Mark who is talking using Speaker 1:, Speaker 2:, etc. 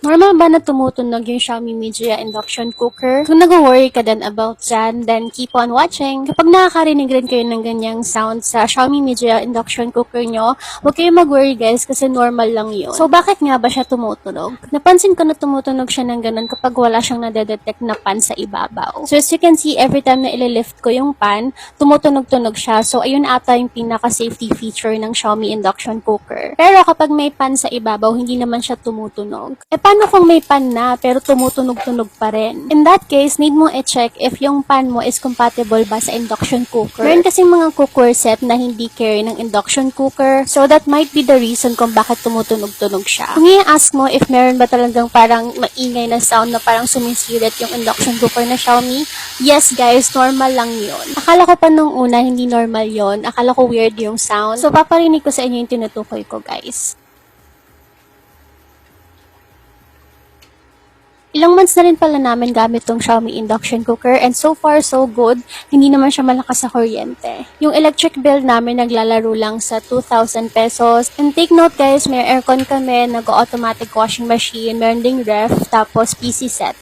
Speaker 1: Normal ba na tumutunog yung Xiaomi Midea induction cooker? Kung nag-worry ka din about dyan, then keep on watching. Kapag nakakarinig rin kayo ng ganyang sound sa Xiaomi Midea induction cooker nyo, huwag kayong mag-worry guys kasi normal lang yun. So bakit nga ba siya tumutunog? Napansin ko na tumutunog siya ng ganun kapag wala siyang nadedetect na pan sa ibabaw. So as you can see, every time na ililift ko yung pan, tumutunog-tunog siya. So ayun ata yung pinaka-safety feature ng Xiaomi induction cooker. Pero kapag may pan sa ibabaw, hindi naman siya tumutunog. Paano kung may pan na pero tumutunog-tunog pa rin? In that case, need mo i-check if yung pan mo is compatible ba sa induction cooker. Meron kasing mga cooker set na hindi carry ng induction cooker, so that might be the reason kung bakit tumutunog-tunog siya. Kung i-ask mo if meron ba talagang parang maingay na sound na parang sumisirit yung induction cooker na Xiaomi, yes guys, normal lang yun. Akala ko pa nung una hindi normal yon. Akala ko weird yung sound. So paparinig ko sa inyo yung tinutukoy ko guys. Ilang months na rin pala namin gamit tong Xiaomi induction cooker and so far so good, hindi naman siya malakas sa kuryente. Yung electric bill namin naglalaro lang sa 2,000 pesos. And take note guys, may aircon kami, nag-automatic washing machine, meron ding ref, tapos PC set.